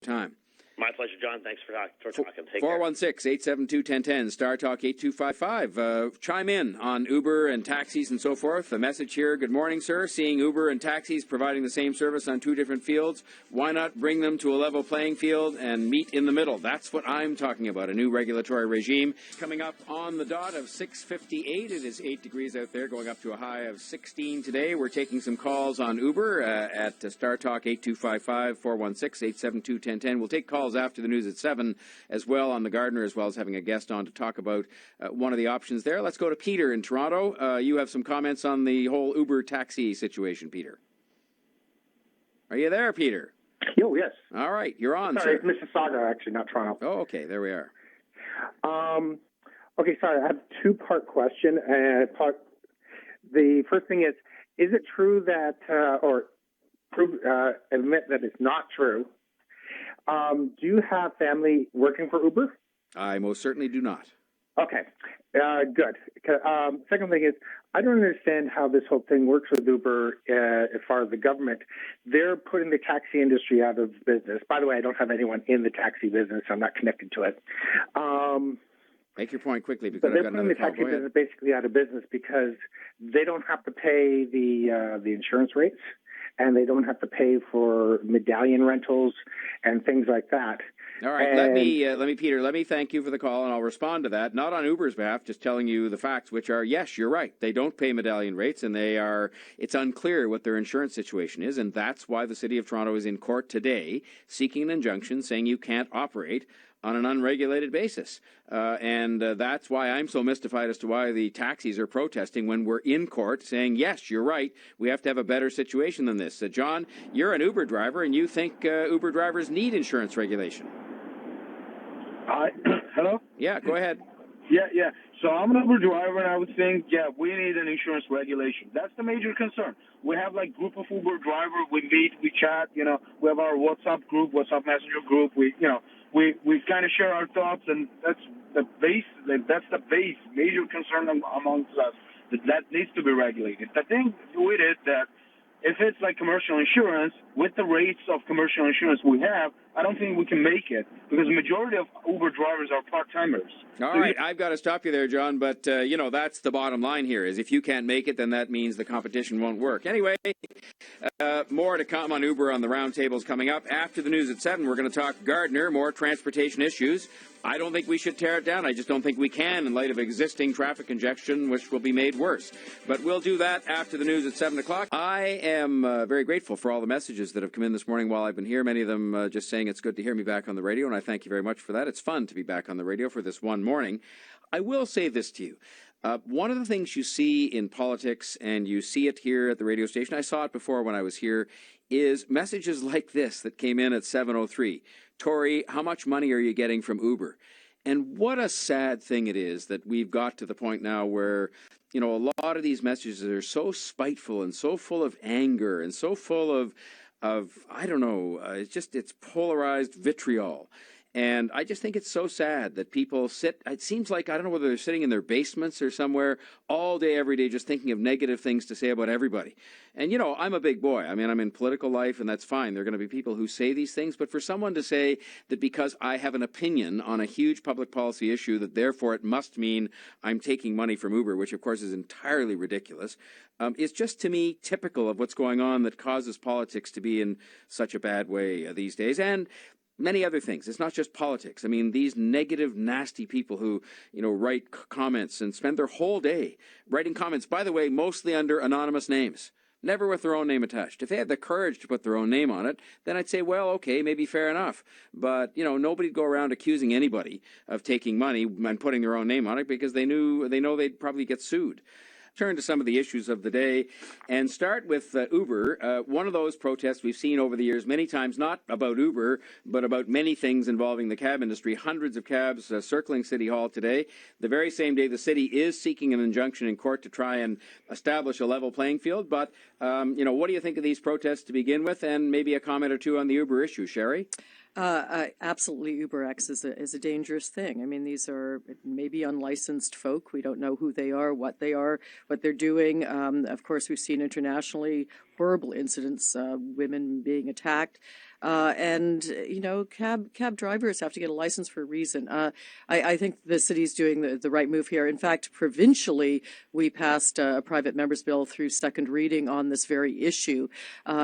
time. My pleasure, John. Thanks for talking. Take 416-872-1010, Star Talk 8255. Chime in on Uber and taxis and so forth. A message here. Good morning, sir. Seeing Uber and taxis providing the same service on two different fields, why not bring them to a level playing field and meet in the middle? That's what I'm talking about, a new regulatory regime. Coming up on the dot of 6:58. It is 8 degrees out there, going up to a high of 16 today. We're taking some calls on Uber at Star Talk 8255, 416-872-1010. We'll take calls after the news at 7 as well on the Gardiner, as well as having a guest on to talk about one of the options there. Let's go to Peter in Toronto. You have some comments on the whole Uber taxi situation, Peter. Are you there, Peter? Yo, yes. All right, you're on, Sorry, sir. it's Mississauga, actually, not Toronto. Oh, okay, there we are. Okay, sorry, I have a two-part question. The first thing is it true that, admit that it's not true, do you have family working for Uber? I most certainly do not. Okay, good. Second thing is, I don't understand how this whole thing works with Uber as far as the government. They're putting the taxi industry out of business. By the way, I don't have anyone in the taxi business. So I'm not connected to it. Make your point quickly, because I've got another call. They're putting the taxi business basically out of business because they don't have to pay the insurance rates, and they don't have to pay for medallion rentals and things like that. All right, let me, Peter, let me thank you for the call, and I'll respond to that. Not on Uber's behalf, just telling you the facts, which are, yes, you're right. They don't pay medallion rates, and it's unclear what their insurance situation is, and that's why the City of Toronto is in court today seeking an injunction saying you can't operate on an unregulated basis. And that's why I'm so mystified as to why the taxis are protesting when we're in court saying, yes, you're right, we have to have a better situation than this. John, you're an Uber driver, and you think Uber drivers need insurance regulation. Hello? Yeah, go ahead. Yeah. So I'm an Uber driver, and I would think, we need an insurance regulation. That's the major concern. We have like group of Uber drivers. We meet, we chat. We have our WhatsApp group, WhatsApp Messenger group. We kind of share our thoughts, and that's the base. That's the base major concern amongst us that needs to be regulated. The thing with it that if it's like commercial insurance, with the rates of commercial insurance we have, I don't think we can make it because the majority of Uber drivers are part-timers. All right, I've got to stop you there, John, but, that's the bottom line here, is if you can't make it, then that means the competition won't work. Anyway, more to come on Uber on the roundtables coming up. After the news at 7, we're going to talk Gardiner, more transportation issues. I don't think we should tear it down. I just don't think we can in light of existing traffic congestion, which will be made worse. But we'll do that after the news at 7 o'clock. I am very grateful for all the messages that have come in this morning while I've been here, many of them just saying it's good to hear me back on the radio, and I thank you very much for that. It's fun to be back on the radio for this one morning. I will say this to you. One of the things you see in politics, and you see it here at the radio station, I saw it before when I was here, is messages like this that came in at 7:03. Tory, how much money are you getting from Uber? And what a sad thing it is that we've got to the point now where, a lot of these messages are so spiteful and so full of anger and so full of I don't know, it's polarized vitriol. And I just think it's so sad that people it seems like, I don't know whether they're sitting in their basements or somewhere all day, every day, just thinking of negative things to say about everybody. And, I'm a big boy. I mean, I'm in political life, and that's fine. There are going to be people who say these things. But for someone to say that because I have an opinion on a huge public policy issue, that therefore it must mean I'm taking money from Uber, which, of course, is entirely ridiculous, is just, to me, typical of what's going on that causes politics to be in such a bad way these days. And many other things. It's not just politics. I mean, these negative, nasty people who, write comments and spend their whole day writing comments, by the way, mostly under anonymous names, never with their own name attached. If they had the courage to put their own name on it, then I'd say, well, okay, maybe fair enough. But, nobody'd go around accusing anybody of taking money and putting their own name on it because they know they'd probably get sued. Turn to some of the issues of the day and start with Uber. One of those protests we've seen over the years many times, not about Uber, but about many things involving the cab industry. Hundreds of cabs circling City Hall today. The very same day, the city is seeking an injunction in court to try and establish a level playing field. But, what do you think of these protests to begin with? And maybe a comment or two on the Uber issue, Sherry? Absolutely, UberX is a dangerous thing. I mean, these are maybe unlicensed folk. We don't know who they are, what they're doing. Of course, we've seen internationally horrible incidents, women being attacked. And cab drivers have to get a license for a reason. I think the city's doing the right move here. In fact, provincially, we passed a private member's bill through second reading on this very issue,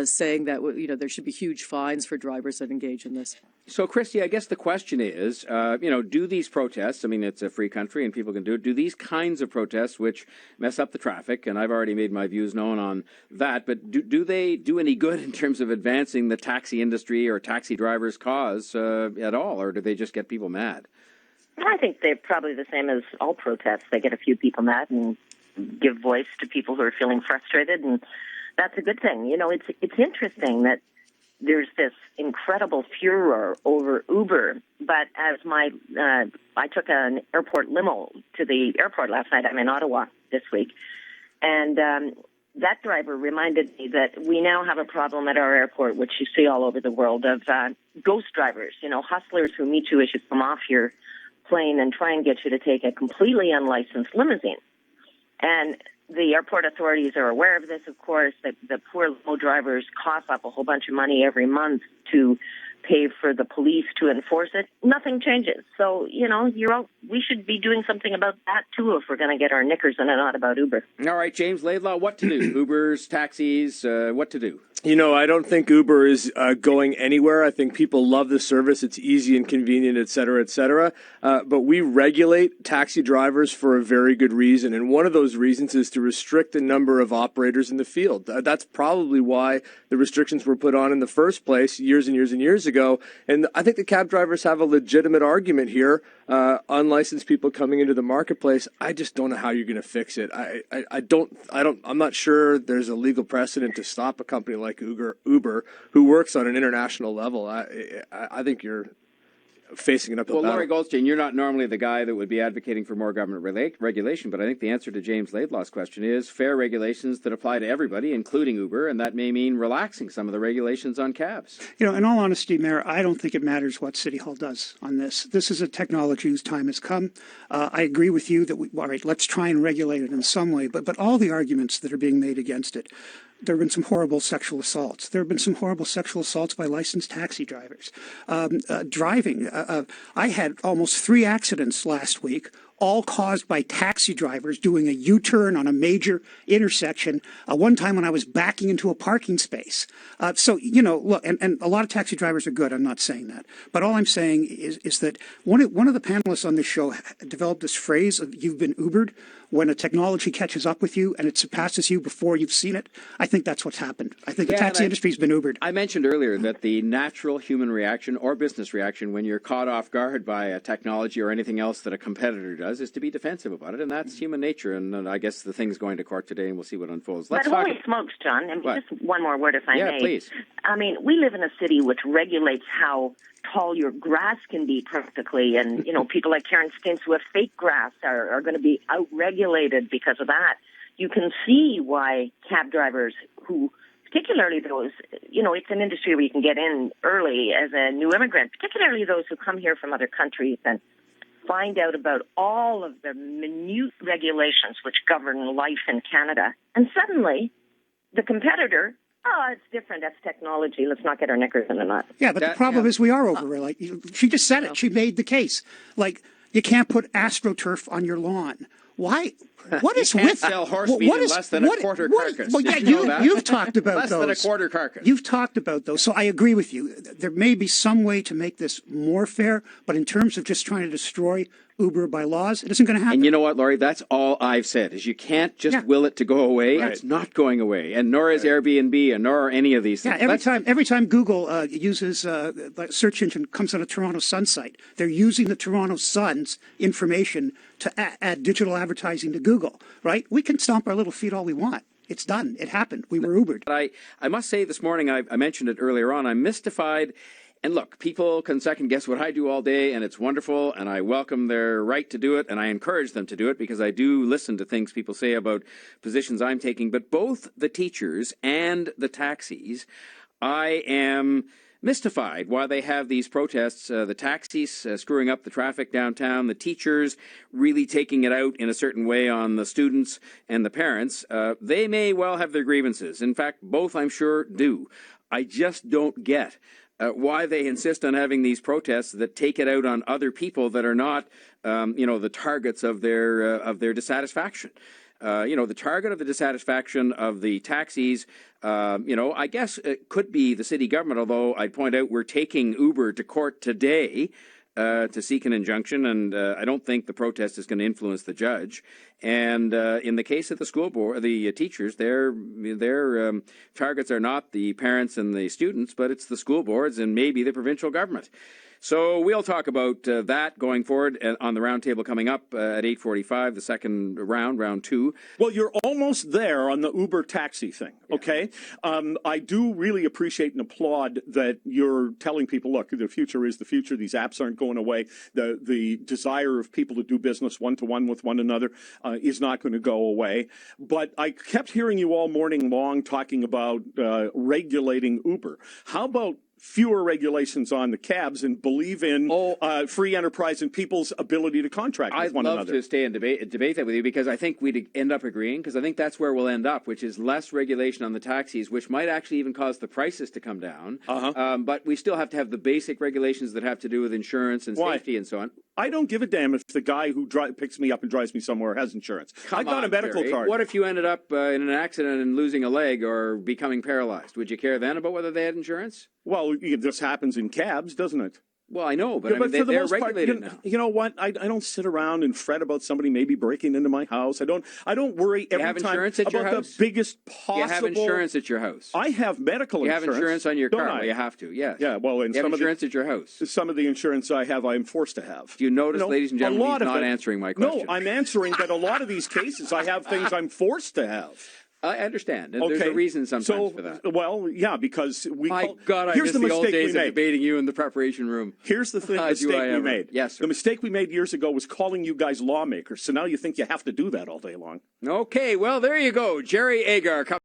saying that there should be huge fines for drivers that engage in this. So, Christy, I guess the question is, do these protests, I mean, it's a free country and people can do it, do these kinds of protests, which mess up the traffic, and I've already made my views known on that, but do they do any good in terms of advancing the taxi industry or taxi drivers' cause at all, or do they just get people mad? I think they're probably the same as all protests. They get a few people mad and give voice to people who are feeling frustrated, and that's a good thing. It's interesting that there's this incredible furor over Uber, but as I took an airport limo to the airport last night. I'm in Ottawa this week, and that driver reminded me that we now have a problem at our airport, which you see all over the world, of ghost drivers, hustlers who meet you as you come off your plane and try and get you to take a completely unlicensed limousine. And the airport authorities are aware of this, of course. The poor limo drivers cough up a whole bunch of money every month to pay for the police to enforce it. Nothing changes. So, we should be doing something about that, too, if we're going to get our knickers in a knot about Uber. All right, James Laidlaw, what to do? Ubers, taxis, what to do? I don't think Uber is going anywhere. I think people love the service. It's easy and convenient, et cetera, et cetera. But we regulate taxi drivers for a very good reason. And one of those reasons is to restrict the number of operators in the field. That's probably why the restrictions were put on in the first place years and years and years ago. And I think the cab drivers have a legitimate argument here. Unlicensed people coming into the marketplace, I just don't know how you're going to fix it. I'm not sure there's a legal precedent to stop a company like Uber, who works on an international level. I think you're facing an uphill battle. Well, Laurie Goldstein, you're not normally the guy that would be advocating for more government regulation, but I think the answer to James Laidlaw's question is fair regulations that apply to everybody, including Uber, and that may mean relaxing some of the regulations on cabs. In all honesty, Mayor, I don't think it matters what City Hall does on this. This is a technology whose time has come. I agree with you that all right, let's try and regulate it in some way, but all the arguments that are being made against it, there have been some horrible sexual assaults. There have been some horrible sexual assaults by licensed taxi drivers. Driving. I had almost 3 accidents last week, all caused by taxi drivers doing a U-turn on a major intersection. One time when I was backing into a parking space. Look, and a lot of taxi drivers are good. I'm not saying that. But all I'm saying is that one of the panelists on this show developed this phrase of "you've been Ubered." When a technology catches up with you and it surpasses you before you've seen it, I think that's what's happened. I think the taxi industry's been Ubered. I mentioned earlier that the natural human reaction or business reaction when you're caught off guard by a technology or anything else that a competitor does is to be defensive about it, and that's human nature. And I guess the thing's going to court today, and we'll see what unfolds. But holy smokes, John, and just one more word, if I may. Yeah, please. I mean, we live in a city which regulates how tall your grass can be practically, and people like Karen Stintz who have fake grass are going to be out-regulated because of that. You can see why cab drivers who, particularly those, it's an industry where you can get in early as a new immigrant, particularly those who come here from other countries and find out about all of the minute regulations which govern life in Canada. And suddenly, the competitor, it's different. That's technology. Let's not get our knickers in a knot. Yeah, but the problem is we are over. Like she just said it. She made the case. Like you can't put AstroTurf on your lawn. Why? What is with sell horse meat in less than a quarter carcass? Well, yeah, you've talked about less those. Less than a quarter carcass. You've talked about those. So I agree with you. There may be some way to make this more fair, but in terms of just trying to destroy Uber by laws, it isn't going to happen. And you know what, Laurie? That's all I've said, is you can't just will it to go away. Right. It's not going away. And nor is Airbnb, and nor are any of these things. Yeah, every time Google uses search engine comes on a Toronto Sun site, they're using the Toronto Sun's information to add digital advertising to Google, right? We can stomp our little feet all we want. It's done. It happened. We were Ubered. I must say this morning, I mentioned it earlier on, I'm mystified. And look, people can second guess what I do all day, and it's wonderful, and I welcome their right to do it, and I encourage them to do it because I do listen to things people say about positions I'm taking. But both the teachers and the taxis, I am mystified why they have these protests. The taxis screwing up the traffic downtown, the teachers really taking it out in a certain way on the students and the parents. They may well have their grievances. In fact, both, I'm sure, do. I just don't get why they insist on having these protests that take it out on other people that are not, the targets of their dissatisfaction. The target of the dissatisfaction of the taxis, I guess it could be the city government, although I'd point out we're taking Uber to court today to seek an injunction, and I don't think the protest is going to influence the judge. And in the case of the school board, the teachers, their targets are not the parents and the students, but it's the school boards and maybe the provincial government. So we'll talk about that going forward on the roundtable coming up at 8:45, the second round 2. Well, you're almost there on the Uber taxi thing, okay? Yeah. I do really appreciate and applaud that you're telling people, look, the future is the future. These apps aren't going away. The desire of people to do business one-to-one with one another is not going to go away. But I kept hearing you all morning long talking about regulating Uber. How about fewer regulations on the cabs and believe in free enterprise and people's ability to contract with one another? I'd love to stay and debate that with you, because I think we'd end up agreeing, because I think that's where we'll end up, which is less regulation on the taxis, which might actually even cause the prices to come down. But we still have to have the basic regulations that have to do with insurance and safety and so on. I don't give a damn if the guy who picks me up and drives me somewhere has insurance. I got a medical card. What if you ended up in an accident and losing a leg or becoming paralyzed? Would you care then about whether they had insurance? Well, this happens in cabs, doesn't it? Well, I know, but, for the they're most regulated part, now. You know what? I don't sit around and fret about somebody maybe breaking into my house. I don't worry every time about the biggest possible. You have insurance at your house. I have medical insurance. You have insurance on your car. Well, you have to, yes. Yeah, well, and you have insurance at your house. Some of the insurance I have, I'm forced to have. Do you notice, ladies and gentlemen, he's not answering my question? No, I'm answering that a lot of these cases, I have things I'm forced to have. I understand. There's a reason sometimes for that. Well, yeah, because God, I miss the old days of debating you in the preparation room. Here's the mistake we made. Yes, sir. The mistake we made years ago was calling you guys lawmakers. So now you think you have to do that all day long. Okay, well, there you go. Jerry Agar.